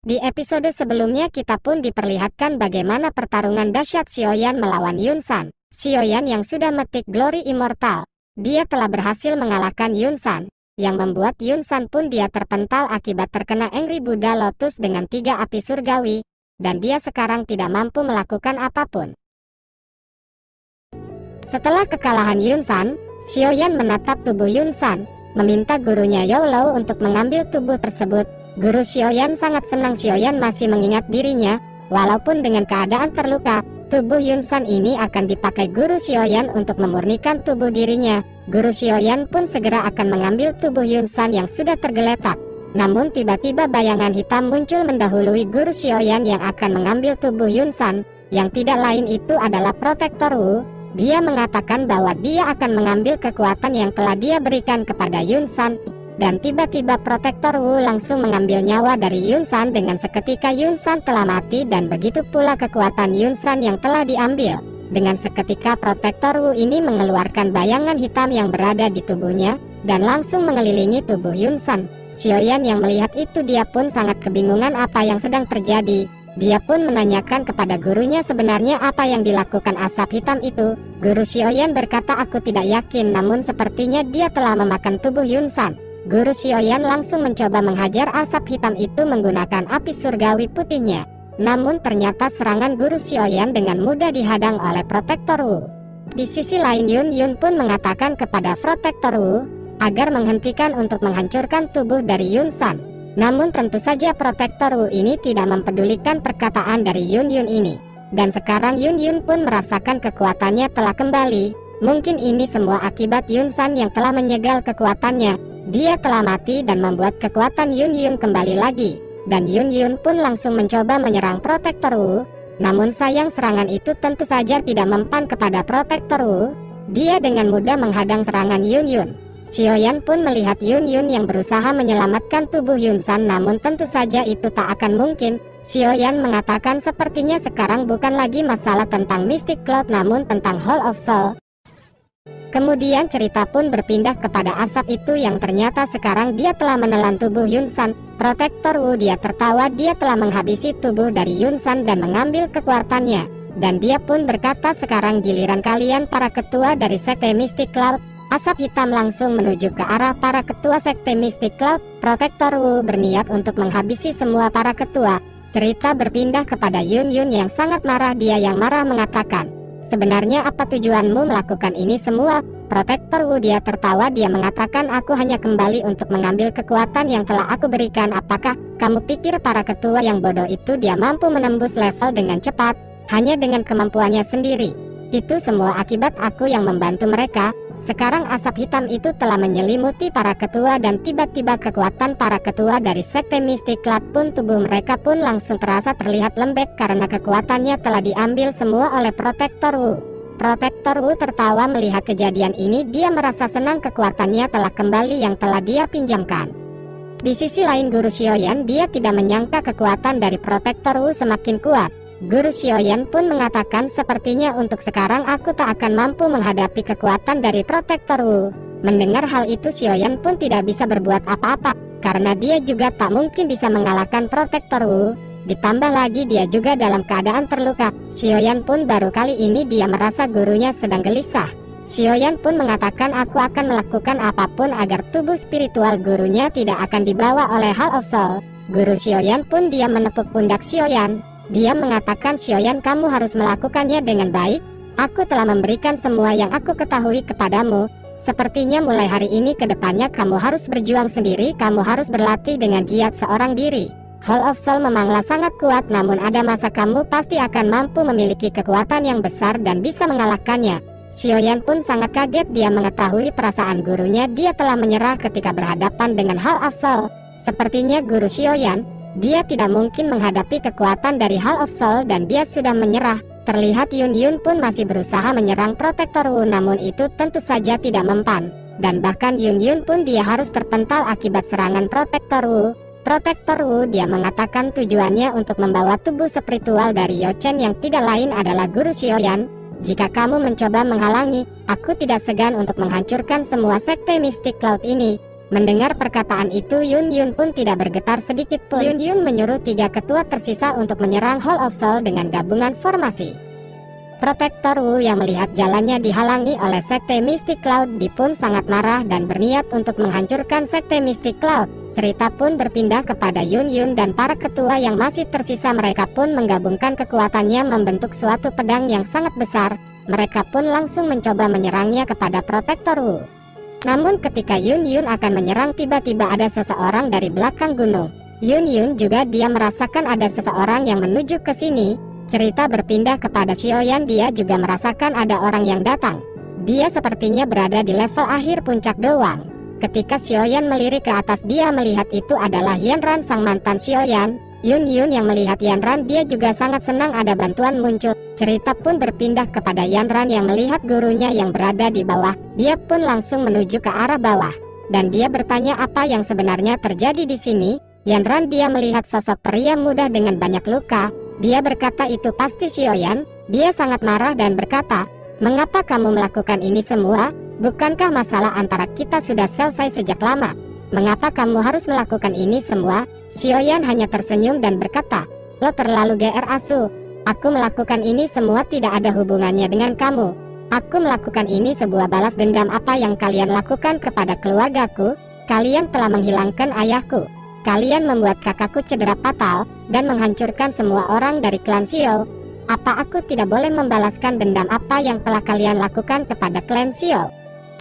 Di episode sebelumnya kita pun diperlihatkan bagaimana pertarungan dahsyat Xiaoyan melawan Yunsan. Xiaoyan yang sudah metik glory immortal. Dia telah berhasil mengalahkan Yunsan, yang membuat Yunsan pun dia terpental akibat terkena Angry Buddha Lotus dengan 3 api surgawi, dan dia sekarang tidak mampu melakukan apapun. Setelah kekalahan Yunsan, Xiaoyan menatap tubuh Yunsan, meminta gurunya Youlou untuk mengambil tubuh tersebut. Guru Xiaoyan sangat senang Xiaoyan masih mengingat dirinya, walaupun dengan keadaan terluka. Tubuh Yunsan ini akan dipakai Guru Xiaoyan untuk memurnikan tubuh dirinya. Guru Xiaoyan pun segera akan mengambil tubuh Yunsan yang sudah tergeletak. Namun tiba-tiba bayangan hitam muncul mendahului Guru Xiaoyan yang akan mengambil tubuh Yunsan, yang tidak lain itu adalah Protektor Wu. Dia mengatakan bahwa dia akan mengambil kekuatan yang telah dia berikan kepada Yunsan. Dan tiba-tiba Protektor Wu langsung mengambil nyawa dari Yunsan dengan seketika Yunsan telah mati dan begitu pula kekuatan Yunsan yang telah diambil. Dengan seketika Protektor Wu ini mengeluarkan bayangan hitam yang berada di tubuhnya dan langsung mengelilingi tubuh Yunsan. Xiaoyan yang melihat itu dia pun sangat kebingungan apa yang sedang terjadi. Dia pun menanyakan kepada gurunya sebenarnya apa yang dilakukan asap hitam itu. Guru Xiaoyan berkata aku tidak yakin namun sepertinya dia telah memakan tubuh Yunsan. Guru Xiaoyan langsung mencoba menghajar asap hitam itu menggunakan api surgawi putihnya. Namun ternyata serangan Guru Xiaoyan dengan mudah dihadang oleh Protektor Wu. Di sisi lain Yun Yun pun mengatakan kepada Protektor Wu agar menghentikan untuk menghancurkan tubuh dari Yunsan. Namun tentu saja Protektor Wu ini tidak mempedulikan perkataan dari Yun Yun ini. Dan sekarang Yun Yun pun merasakan kekuatannya telah kembali. Mungkin ini semua akibat Yunsan yang telah menyegal kekuatannya. Dia telah mati dan membuat kekuatan Yun Yun kembali lagi. Dan Yun Yun pun langsung mencoba menyerang Protektor Wu. Namun sayang serangan itu tentu saja tidak mempan kepada Protektor Wu. Dia dengan mudah menghadang serangan Yun Yun. Xiaoyan pun melihat Yun Yun yang berusaha menyelamatkan tubuh Yunsan namun tentu saja itu tak akan mungkin. Xiaoyan mengatakan sepertinya sekarang bukan lagi masalah tentang Mystic Cloud namun tentang Hall of Soul. Kemudian cerita pun berpindah kepada asap itu yang ternyata sekarang dia telah menelan tubuh Yunsan. Protektor Wu dia tertawa dia telah menghabisi tubuh dari Yunsan dan mengambil kekuatannya. Dan dia pun berkata sekarang giliran kalian para ketua dari Sekte Mystic Cloud. Asap hitam langsung menuju ke arah para ketua Sekte Mystic Cloud. Protektor Wu berniat untuk menghabisi semua para ketua. Cerita berpindah kepada Yun Yun yang sangat marah dia yang marah mengatakan. Sebenarnya apa tujuanmu melakukan ini semua? Protektor Wu dia tertawa dia mengatakan aku hanya kembali untuk mengambil kekuatan yang telah aku berikan. Apakah kamu pikir para ketua yang bodoh itu dia mampu menembus level dengan cepat? Hanya dengan kemampuannya sendiri. Itu semua akibat aku yang membantu mereka. Sekarang asap hitam itu telah menyelimuti para ketua dan tiba-tiba kekuatan para ketua dari Sekte Mystic Cloud pun tubuh mereka pun langsung terasa terlihat lembek karena kekuatannya telah diambil semua oleh Protektor Wu. Protektor Wu tertawa melihat kejadian ini dia merasa senang kekuatannya telah kembali yang telah dia pinjamkan. Di sisi lain Guru Xiaoyan dia tidak menyangka kekuatan dari Protektor Wu semakin kuat. Guru Xiaoyan pun mengatakan sepertinya untuk sekarang aku tak akan mampu menghadapi kekuatan dari Protektor Wu. Mendengar hal itu Xiaoyan pun tidak bisa berbuat apa-apa, karena dia juga tak mungkin bisa mengalahkan Protektor Wu. Ditambah lagi dia juga dalam keadaan terluka. Xiaoyan pun baru kali ini dia merasa gurunya sedang gelisah. Xiaoyan pun mengatakan aku akan melakukan apapun agar tubuh spiritual gurunya tidak akan dibawa oleh Hall of Soul. Guru Xiaoyan pun dia menepuk pundak Xiaoyan. Dia mengatakan Xiaoyan kamu harus melakukannya dengan baik. Aku telah memberikan semua yang aku ketahui kepadamu. Sepertinya mulai hari ini ke depannya kamu harus berjuang sendiri. Kamu harus berlatih dengan giat seorang diri. Hall of Soul memanglah sangat kuat namun ada masa kamu pasti akan mampu memiliki kekuatan yang besar dan bisa mengalahkannya. Xiaoyan pun sangat kaget dia mengetahui perasaan gurunya dia telah menyerah ketika berhadapan dengan Hall of Soul. Sepertinya guru Xiaoyan dia tidak mungkin menghadapi kekuatan dari Hall of Soul dan dia sudah menyerah. Terlihat Yun Yun pun masih berusaha menyerang Protektor Wu namun itu tentu saja tidak mempan. Dan bahkan Yun Yun pun dia harus terpental akibat serangan Protektor Wu. Protektor Wu dia mengatakan tujuannya untuk membawa tubuh spiritual dari Yo Chen yang tidak lain adalah Guru Xiaoyan. Jika kamu mencoba menghalangi, aku tidak segan untuk menghancurkan semua Sekte Mystic Cloud ini. Mendengar perkataan itu, Yun Yun pun tidak bergetar sedikit pun. Yun Yun menyuruh 3 ketua tersisa untuk menyerang Hall of Soul dengan gabungan formasi. Protektor Wu yang melihat jalannya dihalangi oleh Sekte Mystic Cloud pun sangat marah dan berniat untuk menghancurkan Sekte Mystic Cloud. Cerita pun berpindah kepada Yun Yun dan para ketua yang masih tersisa. Mereka pun menggabungkan kekuatannya membentuk suatu pedang yang sangat besar. Mereka pun langsung mencoba menyerangnya kepada Protektor Wu. Namun ketika Yun Yun akan menyerang, tiba-tiba ada seseorang dari belakang gunung. Yun Yun juga dia merasakan ada seseorang yang menuju ke sini. Cerita berpindah kepada Xiaoyan, dia juga merasakan ada orang yang datang. Dia sepertinya berada di level akhir puncak doang. Ketika Xiaoyan melirik ke atas, dia melihat itu adalah Yanran sang mantan Xiaoyan. Yun Yun yang melihat Yanran, dia juga sangat senang ada bantuan muncul. Cerita pun berpindah kepada Yanran yang melihat gurunya yang berada di bawah. Dia pun langsung menuju ke arah bawah dan dia bertanya apa yang sebenarnya terjadi di sini. Yanran dia melihat sosok pria muda dengan banyak luka. Dia berkata itu pasti Xiaoyan. Dia sangat marah dan berkata, "Mengapa kamu melakukan ini semua? Bukankah masalah antara kita sudah selesai sejak lama? Mengapa kamu harus melakukan ini semua?" Xiaoyan hanya tersenyum dan berkata, "Lo terlalu GR asu. Aku melakukan ini semua tidak ada hubungannya dengan kamu. Aku melakukan ini sebuah balas dendam apa yang kalian lakukan kepada keluargaku. Kalian telah menghilangkan ayahku. Kalian membuat kakakku cedera fatal dan menghancurkan semua orang dari klan Xiao. Apa aku tidak boleh membalaskan dendam apa yang telah kalian lakukan kepada klan Xiao?"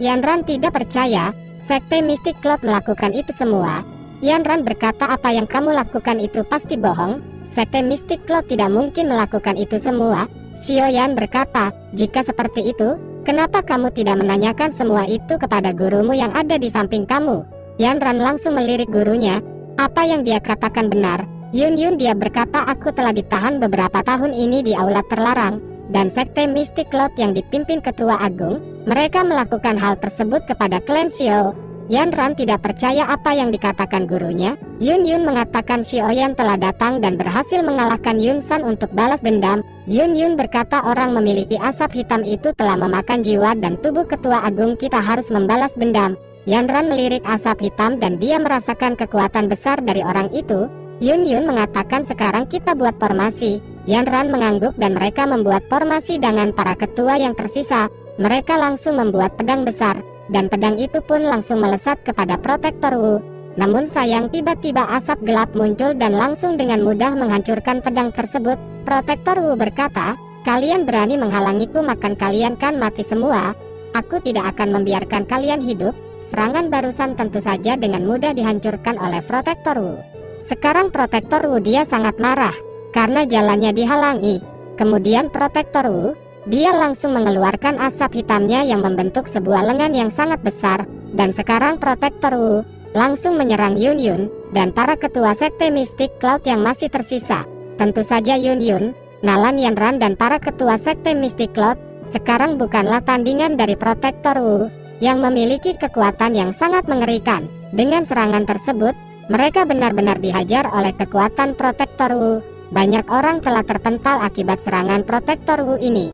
Yanran tidak percaya Sekte Mystic Cloud melakukan itu semua. Yanran berkata, "Apa yang kamu lakukan itu pasti bohong. Sekte Mystic Cloud tidak mungkin melakukan itu semua." Xiaoyan berkata, "Jika seperti itu, kenapa kamu tidak menanyakan semua itu kepada gurumu yang ada di samping kamu?" Yanran langsung melirik gurunya. Apa yang dia katakan benar. Yun Yun dia berkata, "Aku telah ditahan beberapa tahun ini di aula terlarang, dan Sekte Mystic Cloud yang dipimpin Ketua Agung, mereka melakukan hal tersebut kepada klan Xiao." Yanran tidak percaya apa yang dikatakan gurunya. Yun Yun mengatakan Xiaoyan telah datang dan berhasil mengalahkan Yun San untuk balas dendam. Yun Yun berkata orang memiliki asap hitam itu telah memakan jiwa dan tubuh Ketua Agung, kita harus membalas dendam. Yanran melirik asap hitam dan dia merasakan kekuatan besar dari orang itu. Yun Yun mengatakan sekarang kita buat formasi. Yanran mengangguk dan mereka membuat formasi dengan para ketua yang tersisa. Mereka langsung membuat pedang besar. Dan pedang itu pun langsung melesat kepada Protektor Wu. Namun sayang, tiba-tiba asap gelap muncul dan langsung dengan mudah menghancurkan pedang tersebut. Protektor Wu berkata, "Kalian berani menghalangiku, makan kalian kan mati semua. Aku tidak akan membiarkan kalian hidup." Serangan barusan tentu saja dengan mudah dihancurkan oleh Protektor Wu. Sekarang Protektor Wu dia sangat marah karena jalannya dihalangi. Kemudian Protektor Wu dia langsung mengeluarkan asap hitamnya yang membentuk sebuah lengan yang sangat besar. Dan sekarang Protektor Wu langsung menyerang Yun Yun dan para ketua Sekte Mystic Cloud yang masih tersisa. Tentu saja Yun Yun, Nalan Yanran dan para ketua Sekte Mystic Cloud sekarang bukanlah tandingan dari Protektor Wu yang memiliki kekuatan yang sangat mengerikan. Dengan serangan tersebut, mereka benar-benar dihajar oleh kekuatan Protektor Wu. Banyak orang telah terpental akibat serangan Protektor Wu ini.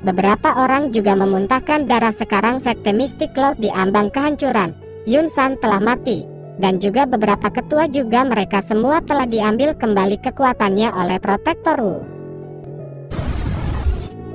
Beberapa orang juga memuntahkan darah. Sekarang Sekte Mystic Cloud di ambang kehancuran. Yun San telah mati. Dan juga beberapa ketua juga, mereka semua telah diambil kembali kekuatannya oleh Protektor Wu.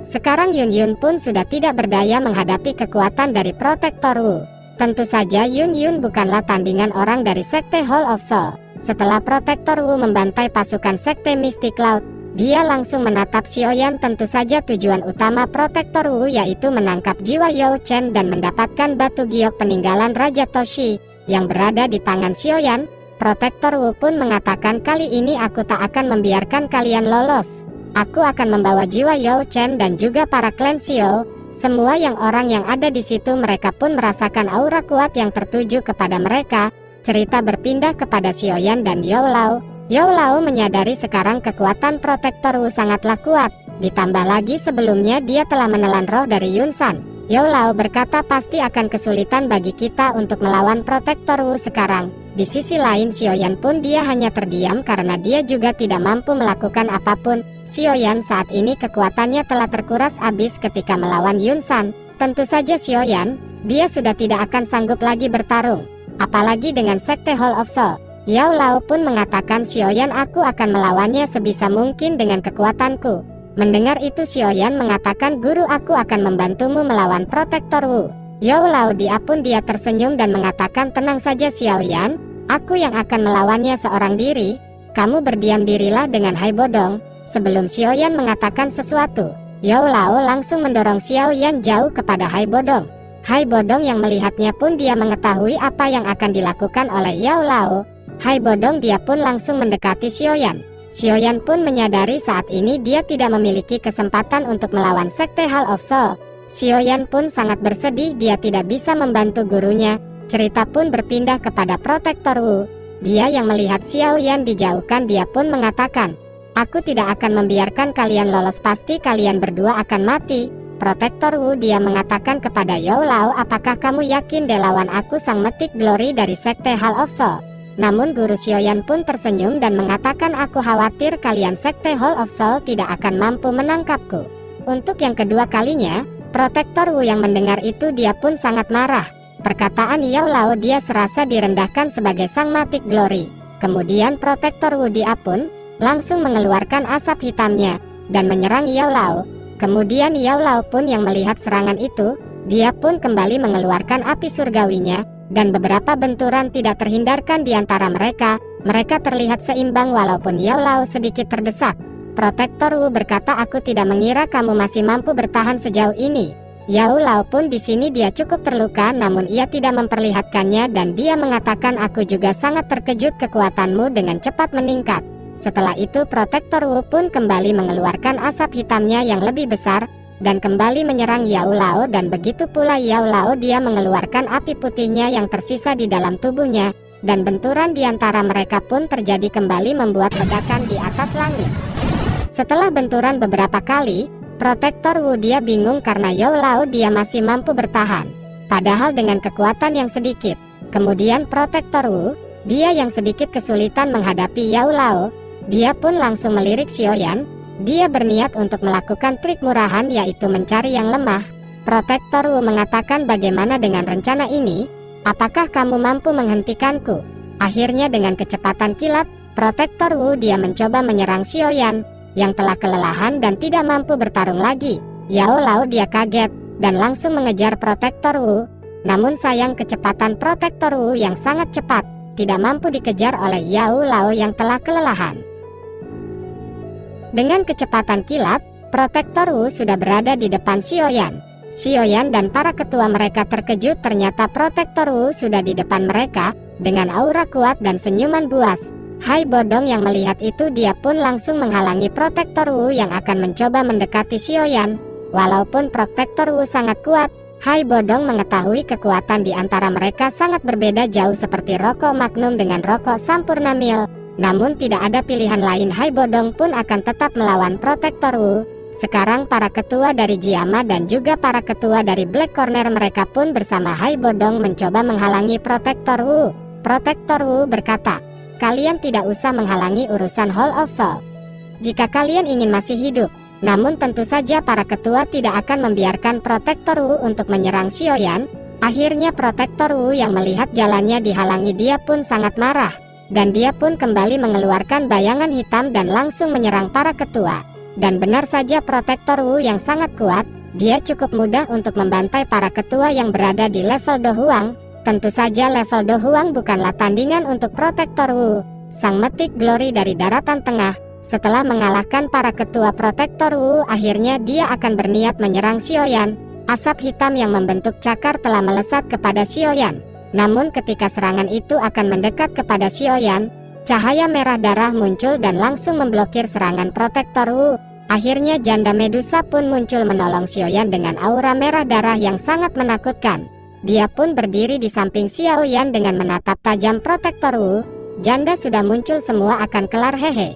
Sekarang Yun Yun pun sudah tidak berdaya menghadapi kekuatan dari Protektor Wu. Tentu saja Yun Yun bukanlah tandingan orang dari Sekte Hall of Soul. Setelah Protektor Wu membantai pasukan Sekte Mystic Cloud, dia langsung menatap Xiaoyan. Tentu saja tujuan utama Protektor Wu yaitu menangkap jiwa Yao Chen dan mendapatkan batu giok peninggalan Raja Toshi yang berada di tangan Xiaoyan. Protektor Wu pun mengatakan, "Kali ini aku tak akan membiarkan kalian lolos. Aku akan membawa jiwa Yao Chen dan juga para klan Xiao." Semua orang yang ada di situ, mereka pun merasakan aura kuat yang tertuju kepada mereka. Cerita berpindah kepada Xiaoyan dan Yao Lao. Yao Lao menyadari sekarang kekuatan Protektor Wu sangatlah kuat. Ditambah lagi sebelumnya dia telah menelan roh dari Yun San. Yao Lao berkata pasti akan kesulitan bagi kita untuk melawan Protektor Wu sekarang. Di sisi lain Xiaoyan pun dia hanya terdiam karena dia juga tidak mampu melakukan apapun. Xiaoyan saat ini kekuatannya telah terkuras habis ketika melawan Yun San. Tentu saja Xiaoyan, dia sudah tidak akan sanggup lagi bertarung. apalagi dengan Sekte Hall of Soul. Yao Lao pun mengatakan, Xiaoyan, aku akan melawannya sebisa mungkin dengan kekuatanku. Mendengar itu Xiaoyan mengatakan, guru, aku akan membantumu melawan Protektor Wu. Yao Lao dia pun dia tersenyum dan mengatakan, tenang saja Xiaoyan, aku yang akan melawannya seorang diri. Kamu berdiam dirilah dengan Hai Bodong. Sebelum Xiaoyan mengatakan sesuatu, Yao Lao langsung mendorong Xiaoyan jauh kepada Hai Bodong. Hai Bodong yang melihatnya pun dia mengetahui apa yang akan dilakukan oleh Yao Lao. Hai Bodong dia pun langsung mendekati Xiaoyan. Xiaoyan pun menyadari saat ini dia tidak memiliki kesempatan untuk melawan Sekte Hall of Soul. Xiaoyan pun sangat bersedih dia tidak bisa membantu gurunya. Cerita pun berpindah kepada Protektor Wu. Dia yang melihat Xiaoyan dijauhkan dia pun mengatakan, aku tidak akan membiarkan kalian lolos, pasti kalian berdua akan mati. Protektor Wu dia mengatakan kepada Yao Lao, apakah kamu yakin dia lawan aku sang metik glory dari Sekte Hall of Soul? Namun guru Xiaoyan pun tersenyum dan mengatakan, aku khawatir kalian Sekte Hall of Soul tidak akan mampu menangkapku. Untuk yang kedua kalinya, Protektor Wu yang mendengar itu dia pun sangat marah. Perkataan Yao Lao dia serasa direndahkan sebagai sang matik glory. Kemudian Protektor Wu dia pun langsung mengeluarkan asap hitamnya dan menyerang Yao Lao. Kemudian Yao Lao pun yang melihat serangan itu, dia pun kembali mengeluarkan api surgawinya. Dan beberapa benturan tidak terhindarkan di antara mereka. Mereka terlihat seimbang walaupun Yao Lao sedikit terdesak. Protektor Wu berkata, aku tidak mengira kamu masih mampu bertahan sejauh ini. Yao Lao pun di sini dia cukup terluka namun ia tidak memperlihatkannya dan dia mengatakan, aku juga sangat terkejut kekuatanmu dengan cepat meningkat. Setelah itu Protektor Wu pun kembali mengeluarkan asap hitamnya yang lebih besar dan kembali menyerang Yao Lao, dan begitu pula Yao Lao dia mengeluarkan api putihnya yang tersisa di dalam tubuhnya, dan benturan di antara mereka pun terjadi kembali membuat ledakan di atas langit. Setelah benturan beberapa kali, Protektor Wu dia bingung karena Yao Lao dia masih mampu bertahan, padahal dengan kekuatan yang sedikit. Kemudian Protektor Wu, dia yang sedikit kesulitan menghadapi Yao Lao, dia pun langsung melirik Xiaoyan. Dia berniat untuk melakukan trik murahan yaitu mencari yang lemah. Protektor Wu mengatakan, bagaimana dengan rencana ini? Apakah kamu mampu menghentikanku? Akhirnya dengan kecepatan kilat, Protektor Wu dia mencoba menyerang Xiaoyan yang telah kelelahan dan tidak mampu bertarung lagi. Yao Lao dia kaget dan langsung mengejar Protektor Wu. Namun sayang kecepatan Protektor Wu yang sangat cepat tidak mampu dikejar oleh Yao Lao yang telah kelelahan. Dengan kecepatan kilat, Protektor Wu sudah berada di depan Xiaoyan. Xiaoyan dan para ketua mereka terkejut ternyata Protektor Wu sudah di depan mereka dengan aura kuat dan senyuman buas. Hai Bodong yang melihat itu dia pun langsung menghalangi Protektor Wu yang akan mencoba mendekati Xiaoyan. Walaupun Protektor Wu sangat kuat, Hai Bodong mengetahui kekuatan di antara mereka sangat berbeda jauh seperti rokok Magnum dengan rokok Sampurna Mil. Namun tidak ada pilihan lain, Hai Bodong pun akan tetap melawan Protektor Wu. Sekarang para ketua dari Jiama dan juga para ketua dari Black Corner mereka pun bersama Hai Bodong mencoba menghalangi Protektor Wu. Protektor Wu berkata, kalian tidak usah menghalangi urusan Hall of Soul jika kalian ingin masih hidup. Namun tentu saja para ketua tidak akan membiarkan Protektor Wu untuk menyerang Xiaoyan. Akhirnya Protektor Wu yang melihat jalannya dihalangi dia pun sangat marah. Dan dia pun kembali mengeluarkan bayangan hitam dan langsung menyerang para ketua. Dan benar saja Protektor Wu yang sangat kuat, dia cukup mudah untuk membantai para ketua yang berada di level Do Huang. Tentu saja level Do Huang bukanlah tandingan untuk Protektor Wu, sang metik glory dari daratan tengah. Setelah mengalahkan para ketua Protektor Wu, akhirnya dia akan berniat menyerang Xiaoyan. Asap hitam yang membentuk cakar telah melesat kepada Xiaoyan. Namun ketika serangan itu akan mendekat kepada Xiaoyan, cahaya merah darah muncul dan langsung memblokir serangan Protektor Wu. Akhirnya janda Medusa pun muncul menolong Xiaoyan dengan aura merah darah yang sangat menakutkan. Dia pun berdiri di samping Xiaoyan dengan menatap tajam Protektor Wu. Janda sudah muncul semua akan kelar hehe.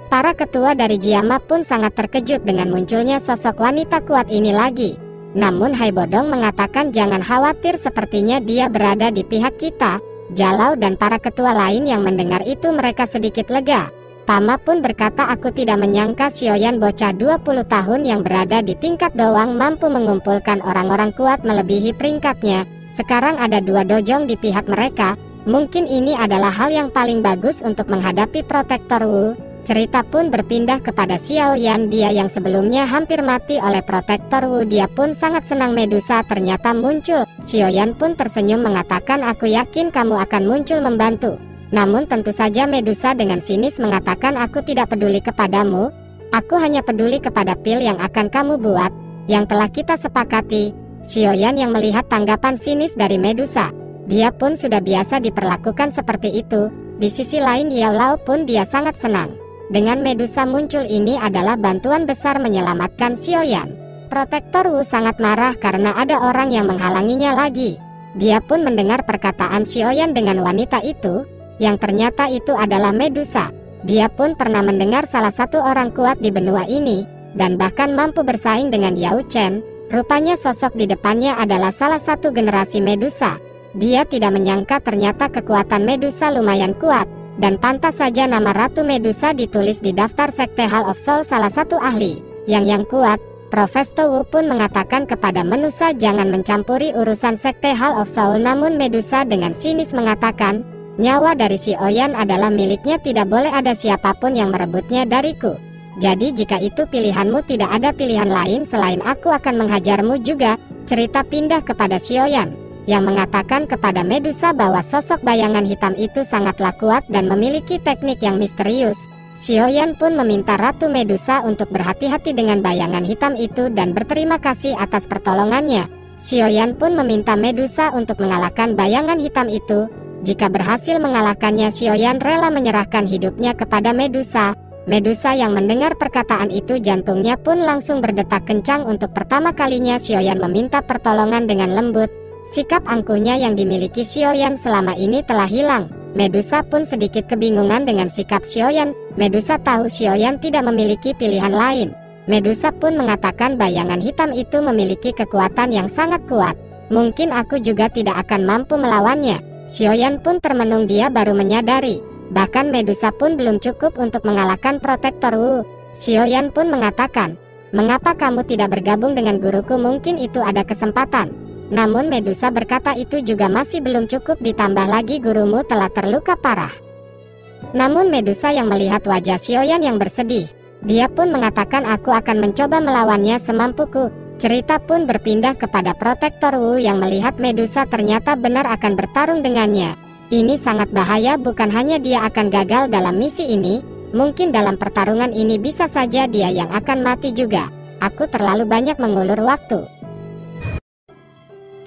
Para ketua dari Jiama pun sangat terkejut dengan munculnya sosok wanita kuat ini lagi. Namun Hai Bodong mengatakan jangan khawatir, sepertinya dia berada di pihak kita. Jalau dan para ketua lain yang mendengar itu mereka sedikit lega. Pama pun berkata, aku tidak menyangka Xiaoyan bocah 20 tahun yang berada di tingkat doang mampu mengumpulkan orang-orang kuat melebihi peringkatnya. Sekarang ada 2 dojong di pihak mereka. Mungkin ini adalah hal yang paling bagus untuk menghadapi Protektor Wu. Cerita pun berpindah kepada Xiao Yan, dia yang sebelumnya hampir mati oleh Protektor Wu. Dia pun sangat senang Medusa ternyata muncul. Xiao Yan pun tersenyum mengatakan, aku yakin kamu akan muncul membantu. Namun tentu saja Medusa dengan sinis mengatakan, aku tidak peduli kepadamu. Aku hanya peduli kepada pil yang akan kamu buat, yang telah kita sepakati. Xiao Yan yang melihat tanggapan sinis dari Medusa, dia pun sudah biasa diperlakukan seperti itu. Di sisi lain Yao Lao pun dia sangat senang. Dengan Medusa muncul ini adalah bantuan besar menyelamatkan Xiao Yan. Protektor Wu sangat marah karena ada orang yang menghalanginya lagi. Dia pun mendengar perkataan Xiao Yan dengan wanita itu, yang ternyata itu adalah Medusa. Dia pun pernah mendengar salah satu orang kuat di benua ini, dan bahkan mampu bersaing dengan Yao Chen. Rupanya sosok di depannya adalah salah satu generasi Medusa. Dia tidak menyangka ternyata kekuatan Medusa lumayan kuat, dan pantas saja nama Ratu Medusa ditulis di daftar Sekte Hall of Soul salah satu ahli yang kuat. Profesor Wu pun mengatakan kepada Medusa jangan mencampuri urusan Sekte Hall of Soul, namun Medusa dengan sinis mengatakan, nyawa dari Xiao Yan adalah miliknya, tidak boleh ada siapapun yang merebutnya dariku. Jadi jika itu pilihanmu, tidak ada pilihan lain selain aku akan menghajarmu juga. Cerita pindah kepada Xiao Yan, yang mengatakan kepada Medusa bahwa sosok bayangan hitam itu sangatlah kuat dan memiliki teknik yang misterius. Xiao Yan pun meminta Ratu Medusa untuk berhati-hati dengan bayangan hitam itu dan berterima kasih atas pertolongannya. Xiao Yan pun meminta Medusa untuk mengalahkan bayangan hitam itu. Jika berhasil mengalahkannya, Xiao Yan rela menyerahkan hidupnya kepada Medusa. Medusa yang mendengar perkataan itu jantungnya pun langsung berdetak kencang. Untuk pertama kalinya Xiao Yan meminta pertolongan dengan lembut. Sikap angkuhnya yang dimiliki Xiao Yan selama ini telah hilang. Medusa pun sedikit kebingungan dengan sikap Xiao Yan. Medusa tahu Xiao Yan tidak memiliki pilihan lain. Medusa pun mengatakan bayangan hitam itu memiliki kekuatan yang sangat kuat. Mungkin aku juga tidak akan mampu melawannya. Xiao Yan pun termenung, dia baru menyadari. Bahkan Medusa pun belum cukup untuk mengalahkan Protektor Wu. Xiao Yan pun mengatakan, mengapa kamu tidak bergabung dengan guruku, mungkin itu ada kesempatan. Namun Medusa berkata itu juga masih belum cukup, ditambah lagi gurumu telah terluka parah. Namun Medusa yang melihat wajah Xiao Yan yang bersedih, dia pun mengatakan aku akan mencoba melawannya semampuku. Cerita pun berpindah kepada Protektor Wu yang melihat Medusa ternyata benar akan bertarung dengannya. Ini sangat bahaya, bukan hanya dia akan gagal dalam misi ini, mungkin dalam pertarungan ini bisa saja dia yang akan mati juga. Aku terlalu banyak mengulur waktu.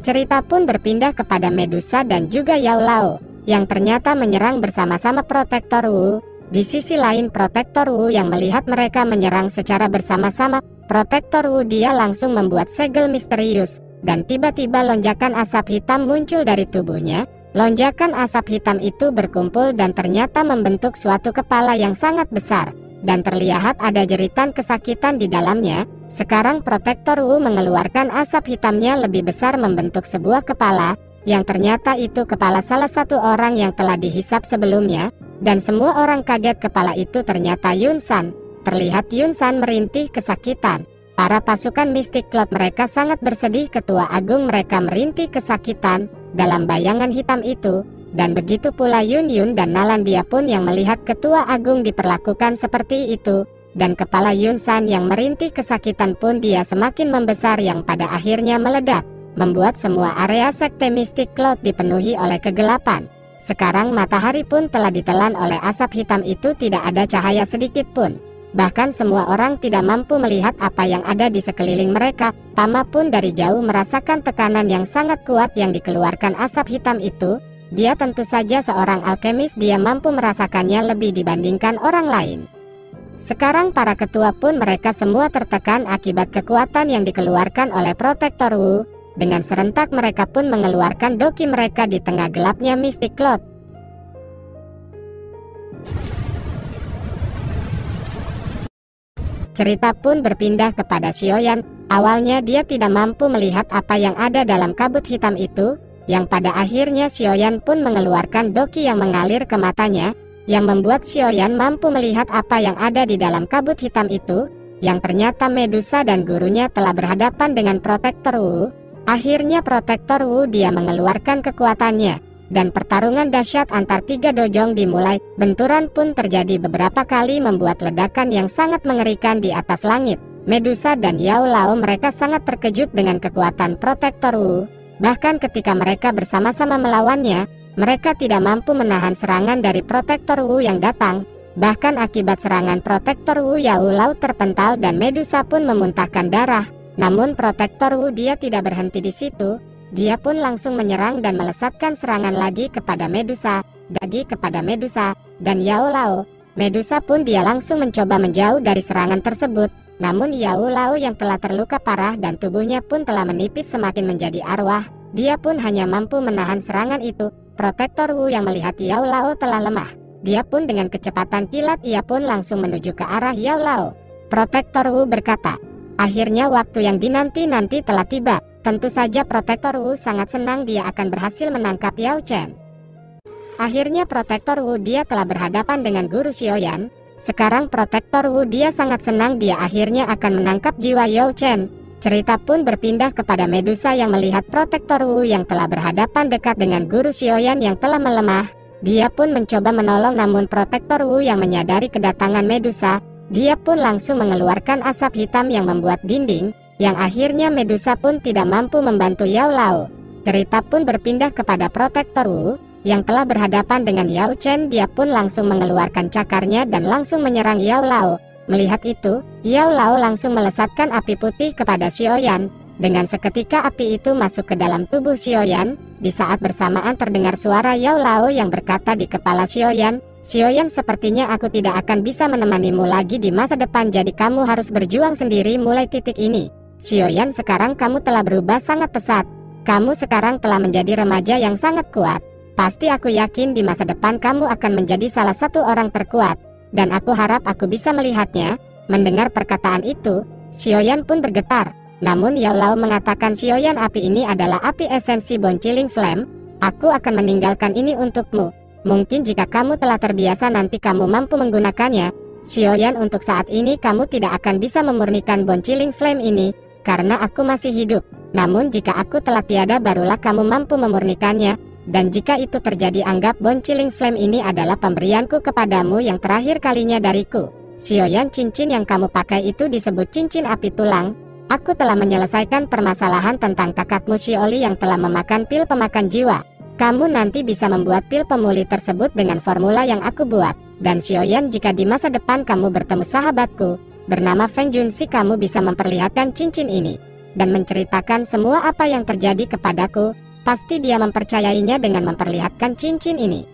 Cerita pun berpindah kepada Medusa dan juga Yao Lao, yang ternyata menyerang bersama-sama Protektor Wu. Di sisi lain Protektor Wu yang melihat mereka menyerang secara bersama-sama, Protektor Wu dia langsung membuat segel misterius, dan tiba-tiba lonjakan asap hitam muncul dari tubuhnya. Lonjakan asap hitam itu berkumpul dan ternyata membentuk suatu kepala yang sangat besar, dan terlihat ada jeritan kesakitan di dalamnya. Sekarang Protektor Wu mengeluarkan asap hitamnya lebih besar membentuk sebuah kepala, yang ternyata itu kepala salah satu orang yang telah dihisap sebelumnya, dan semua orang kaget kepala itu ternyata Yun San. Terlihat Yun San merintih kesakitan. Para pasukan Mystic Cloud mereka sangat bersedih, ketua agung mereka merintih kesakitan dalam bayangan hitam itu, dan begitu pula Yun Yun dan Nalandia pun yang melihat ketua agung diperlakukan seperti itu, dan kepala Yun San yang merintih kesakitan pun dia semakin membesar yang pada akhirnya meledak, membuat semua area sekte Mystic Cloud dipenuhi oleh kegelapan. Sekarang matahari pun telah ditelan oleh asap hitam itu, tidak ada cahaya sedikit pun. Bahkan semua orang tidak mampu melihat apa yang ada di sekeliling mereka. Tama pun dari jauh merasakan tekanan yang sangat kuat yang dikeluarkan asap hitam itu. Dia tentu saja seorang alkemis, dia mampu merasakannya lebih dibandingkan orang lain. Sekarang para ketua pun mereka semua tertekan akibat kekuatan yang dikeluarkan oleh Protektor Wu. Dengan serentak mereka pun mengeluarkan doki mereka di tengah gelapnya Mystic Cloud. Cerita pun berpindah kepada Xiao Yan. Awalnya dia tidak mampu melihat apa yang ada dalam kabut hitam itu, yang pada akhirnya Xiao Yan pun mengeluarkan doki yang mengalir ke matanya, yang membuat Xiao Yan mampu melihat apa yang ada di dalam kabut hitam itu, yang ternyata Medusa dan gurunya telah berhadapan dengan Protektor Wu. Akhirnya Protektor Wu dia mengeluarkan kekuatannya, dan pertarungan dahsyat antar 3 dojong dimulai. Benturan pun terjadi beberapa kali membuat ledakan yang sangat mengerikan di atas langit. Medusa dan Yao Lao mereka sangat terkejut dengan kekuatan Protektor Wu. Bahkan ketika mereka bersama-sama melawannya, mereka tidak mampu menahan serangan dari Protektor Wu yang datang. Bahkan akibat serangan Protektor Wu, Yao Lao terpental dan Medusa pun memuntahkan darah. Namun Protektor Wu dia tidak berhenti di situ. Dia pun langsung menyerang dan melesatkan serangan lagi kepada Medusa, dan Yao Lao. Medusa pun dia langsung mencoba menjauh dari serangan tersebut. Namun Yao Lao yang telah terluka parah dan tubuhnya pun telah menipis semakin menjadi arwah, dia pun hanya mampu menahan serangan itu. Protektor Wu yang melihat Yao Lao telah lemah, dia pun dengan kecepatan kilat ia pun langsung menuju ke arah Yao Lao. Protektor Wu berkata, akhirnya waktu yang dinanti-nanti telah tiba. Tentu saja Protektor Wu sangat senang dia akan berhasil menangkap Yao Chen. Akhirnya Protektor Wu dia telah berhadapan dengan Guru Xiaoyan. Sekarang Protektor Wu dia sangat senang dia akhirnya akan menangkap jiwa Yao Chen. Cerita pun berpindah kepada Medusa yang melihat Protektor Wu yang telah berhadapan dekat dengan Guru Xiaoyan yang telah melemah. Dia pun mencoba menolong, namun Protektor Wu yang menyadari kedatangan Medusa, dia pun langsung mengeluarkan asap hitam yang membuat dinding, yang akhirnya Medusa pun tidak mampu membantu Yao Lao. Cerita pun berpindah kepada Protektor Wu yang telah berhadapan dengan Yao Chen. Dia pun langsung mengeluarkan cakarnya dan langsung menyerang Yao Lao. Melihat itu, Yao Lao langsung melesatkan api putih kepada Xiaoyan. Dengan seketika api itu masuk ke dalam tubuh Xiaoyan. Di saat bersamaan terdengar suara Yao Lao yang berkata di kepala Xiaoyan, "Xiaoyan, sepertinya aku tidak akan bisa menemanimu lagi di masa depan, jadi kamu harus berjuang sendiri mulai titik ini. Xiaoyan, sekarang kamu telah berubah sangat pesat. Kamu sekarang telah menjadi remaja yang sangat kuat. Pasti aku yakin di masa depan kamu akan menjadi salah satu orang terkuat. Dan aku harap aku bisa melihatnya." Mendengar perkataan itu, Xiaoyan pun bergetar. Namun Yao Lao mengatakan, "Xiaoyan, api ini adalah api esensi Boncilling Flame. Aku akan meninggalkan ini untukmu. Mungkin jika kamu telah terbiasa nanti kamu mampu menggunakannya. Xiaoyan, untuk saat ini kamu tidak akan bisa memurnikan Boncilling Flame ini, karena aku masih hidup. Namun jika aku telah tiada barulah kamu mampu memurnikannya. Dan jika itu terjadi, anggap Boncilling Flame ini adalah pemberianku kepadamu yang terakhir kalinya dariku. Xiaoyan, cincin yang kamu pakai itu disebut cincin api tulang. Aku telah menyelesaikan permasalahan tentang kakakmu Xiaoli yang telah memakan pil pemakan jiwa. Kamu nanti bisa membuat pil pemulih tersebut dengan formula yang aku buat. Dan Xiaoyan, jika di masa depan kamu bertemu sahabatku bernama Feng Junxi, kamu bisa memperlihatkan cincin ini dan menceritakan semua apa yang terjadi kepadaku. Pasti dia mempercayainya dengan memperlihatkan cincin ini."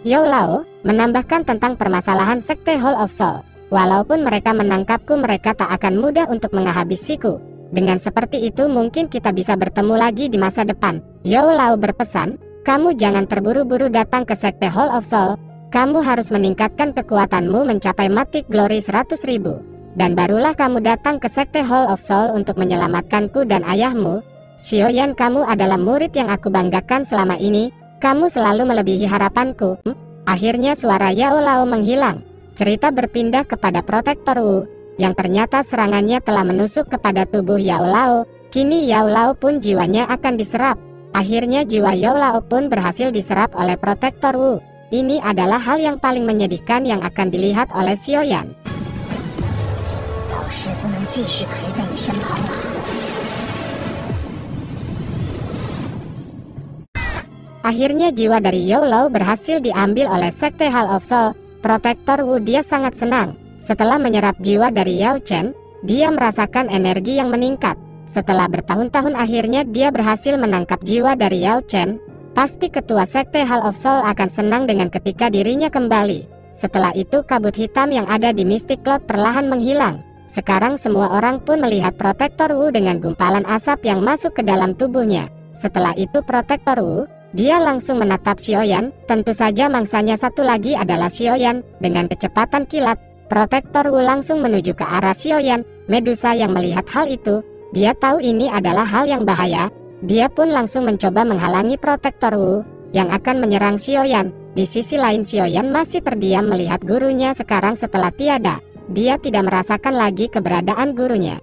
Yao Lao menambahkan tentang permasalahan Sekte Hall of Soul. "Walaupun mereka menangkapku, mereka tak akan mudah untuk menghabisiku. Dengan seperti itu mungkin kita bisa bertemu lagi di masa depan." Yao Lao berpesan, "Kamu jangan terburu-buru datang ke Sekte Hall of Soul. Kamu harus meningkatkan kekuatanmu mencapai Mythic Glory 100.000. Dan barulah kamu datang ke Sekte Hall of Soul untuk menyelamatkanku dan ayahmu. Xiaoyan, kamu adalah murid yang aku banggakan selama ini. Kamu selalu melebihi harapanku." Akhirnya suara Yao Lao menghilang. Cerita berpindah kepada Protektor Wu yang ternyata serangannya telah menusuk kepada tubuh Yao Lao. Kini Yao Lao pun jiwanya akan diserap. Akhirnya jiwa Yao Lao pun berhasil diserap oleh Protektor Wu. Ini adalah hal yang paling menyedihkan yang akan dilihat oleh Xiaoyan. Akhirnya jiwa dari Yao Lao berhasil diambil oleh Sekte Hall of Soul. Protektor Wu dia sangat senang. Setelah menyerap jiwa dari Yao Chen, dia merasakan energi yang meningkat. Setelah bertahun-tahun akhirnya dia berhasil menangkap jiwa dari Yao Chen. Pasti ketua Sekte Hall of Soul akan senang dengan ketika dirinya kembali. Setelah itu kabut hitam yang ada di Mystic Cloud perlahan menghilang. Sekarang semua orang pun melihat Protektor Wu dengan gumpalan asap yang masuk ke dalam tubuhnya. Setelah itu Protektor Wu dia langsung menatap Xiaoyan. Tentu saja mangsanya satu lagi adalah Xiaoyan. Dengan kecepatan kilat, Protektor Wu langsung menuju ke arah Xiaoyan. Medusa yang melihat hal itu, dia tahu ini adalah hal yang bahaya. Dia pun langsung mencoba menghalangi Protektor Wu yang akan menyerang Xiaoyan. Di sisi lain Xiaoyan masih terdiam melihat gurunya sekarang setelah tiada. Dia tidak merasakan lagi keberadaan gurunya.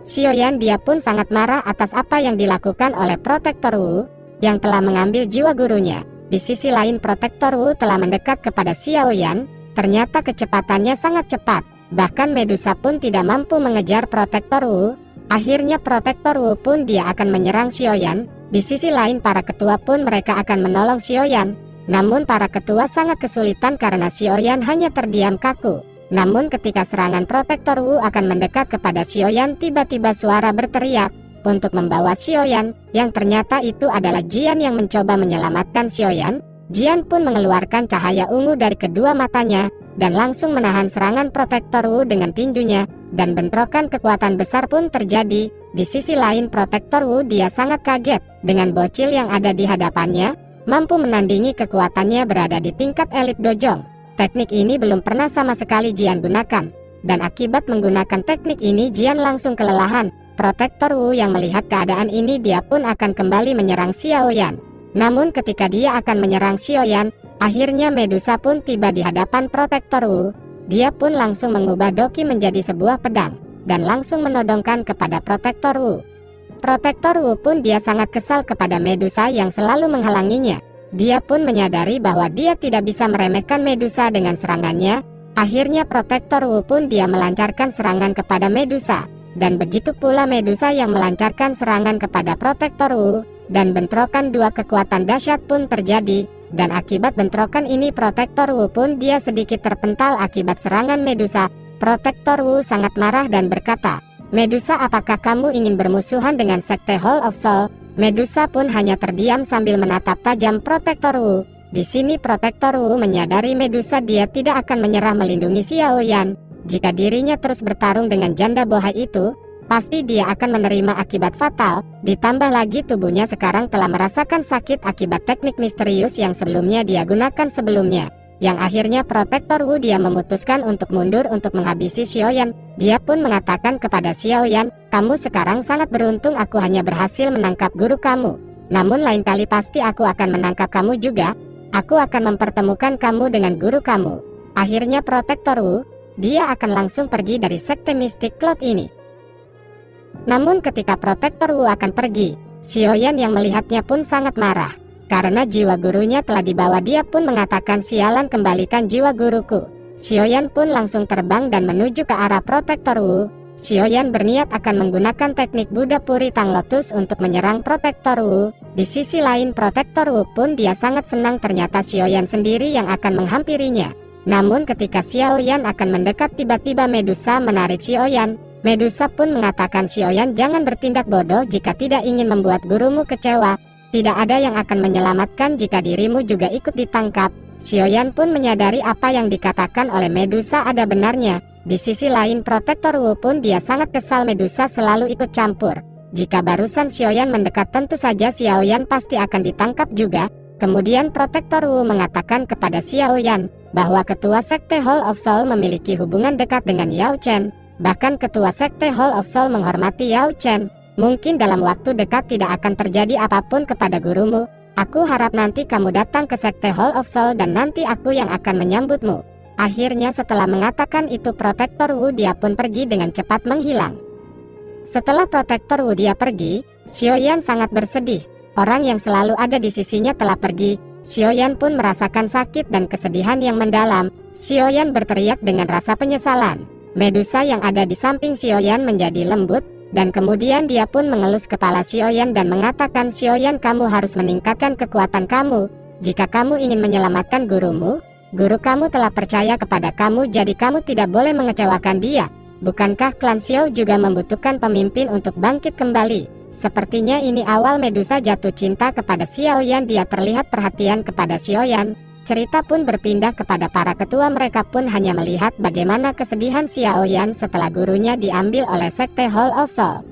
Xiaoyan dia pun sangat marah atas apa yang dilakukan oleh Protektor Wu yang telah mengambil jiwa gurunya. Di sisi lain Protektor Wu telah mendekat kepada Xiaoyan. Ternyata kecepatannya sangat cepat. Bahkan Medusa pun tidak mampu mengejar Protektor Wu. Akhirnya Protektor Wu pun dia akan menyerang Xiaoyan. Di sisi lain para ketua pun mereka akan menolong Xiaoyan. Namun para ketua sangat kesulitan karena Xiaoyan hanya terdiam kaku. Namun ketika serangan Protektor Wu akan mendekat kepada Xiaoyan, tiba-tiba suara berteriak untuk membawa Xiaoyan, yang ternyata itu adalah Jian yang mencoba menyelamatkan Xiaoyan. Jian pun mengeluarkan cahaya ungu dari kedua matanya dan langsung menahan serangan Protektor Wu dengan tinjunya, dan bentrokan kekuatan besar pun terjadi. Di sisi lain Protektor Wu dia sangat kaget dengan bocil yang ada di hadapannya, mampu menandingi kekuatannya berada di tingkat elit dojong. Teknik ini belum pernah sama sekali Jian gunakan, dan akibat menggunakan teknik ini Jian langsung kelelahan. Protektor Wu yang melihat keadaan ini dia pun akan kembali menyerang Xiaoyan. Namun ketika dia akan menyerang Xiaoyan, akhirnya Medusa pun tiba di hadapan Protektor Wu. Dia pun langsung mengubah Doki menjadi sebuah pedang, dan langsung menodongkan kepada Protektor Wu. Protektor Wu pun dia sangat kesal kepada Medusa yang selalu menghalanginya. Dia pun menyadari bahwa dia tidak bisa meremehkan Medusa dengan serangannya. Akhirnya Protektor Wu pun dia melancarkan serangan kepada Medusa. Dan begitu pula Medusa yang melancarkan serangan kepada Protektor Wu. Dan bentrokan dua kekuatan dahsyat pun terjadi. Dan akibat bentrokan ini Protektor Wu pun dia sedikit terpental akibat serangan Medusa. Protektor Wu sangat marah dan berkata, "Medusa, apakah kamu ingin bermusuhan dengan Sekte Hall of Soul?" Medusa pun hanya terdiam sambil menatap tajam Protektor Wu. Di sini Protektor Wu menyadari Medusa dia tidak akan menyerah melindungi Xiaoyan. Jika dirinya terus bertarung dengan janda bohai itu, pasti dia akan menerima akibat fatal. Ditambah lagi tubuhnya sekarang telah merasakan sakit akibat teknik misterius yang sebelumnya dia gunakan sebelumnya. Yang akhirnya Protektor Wu dia memutuskan untuk mundur untuk menghabisi Xiaoyan. Dia pun mengatakan kepada Xiaoyan, "Kamu sekarang sangat beruntung, aku hanya berhasil menangkap guru kamu. Namun lain kali pasti aku akan menangkap kamu juga. Aku akan mempertemukan kamu dengan guru kamu." Akhirnya Protektor Wu, dia akan langsung pergi dari Sekte Mystic Cloud ini. Namun ketika Protektor Wu akan pergi, Xiaoyan yang melihatnya pun sangat marah. Karena jiwa gurunya telah dibawa, dia pun mengatakan, "Sialan, kembalikan jiwa guruku." Xiaoyan pun langsung terbang dan menuju ke arah Protektor Wu. Xiaoyan berniat akan menggunakan teknik Buddha Puri Tang Lotus untuk menyerang Protektor Wu. Di sisi lain Protektor Wu pun dia sangat senang ternyata Xiaoyan sendiri yang akan menghampirinya. Namun ketika Xiaoyan akan mendekat, tiba-tiba Medusa menarik Xiaoyan. Medusa pun mengatakan, "Xiaoyan, jangan bertindak bodoh jika tidak ingin membuat gurumu kecewa. Tidak ada yang akan menyelamatkan jika dirimu juga ikut ditangkap." Xiaoyan pun menyadari apa yang dikatakan oleh Medusa ada benarnya. Di sisi lain Protektor Wu pun dia sangat kesal Medusa selalu ikut campur. Jika barusan Xiaoyan mendekat, tentu saja Xiaoyan pasti akan ditangkap juga. Kemudian Protektor Wu mengatakan kepada Xiaoyan bahwa ketua Sekte Hall of Soul memiliki hubungan dekat dengan Yao Chen. Bahkan ketua Sekte Hall of Soul menghormati Yao Chen. Mungkin dalam waktu dekat tidak akan terjadi apapun kepada gurumu. Aku harap nanti kamu datang ke Sekte Hall of Soul dan nanti aku yang akan menyambutmu. Akhirnya setelah mengatakan itu Protektor Wu dia pun pergi dengan cepat menghilang. Setelah Protektor Wu dia pergi, Xiaoyan sangat bersedih. Orang yang selalu ada di sisinya telah pergi. Xiaoyan pun merasakan sakit dan kesedihan yang mendalam. Xiaoyan berteriak dengan rasa penyesalan. Medusa yang ada di samping Xiaoyan menjadi lembut. Dan kemudian dia pun mengelus kepala Xiaoyan dan mengatakan, "Xiaoyan, kamu harus meningkatkan kekuatan kamu. Jika kamu ingin menyelamatkan gurumu, guru kamu telah percaya kepada kamu, jadi kamu tidak boleh mengecewakan dia. Bukankah klan Xiao juga membutuhkan pemimpin untuk bangkit kembali?" Sepertinya ini awal Medusa jatuh cinta kepada Xiaoyan. Dia terlihat perhatian kepada Xiaoyan. Cerita pun berpindah kepada para ketua, mereka pun hanya melihat bagaimana kesedihan Xiaoyan setelah gurunya diambil oleh Sekte Hall of Soul.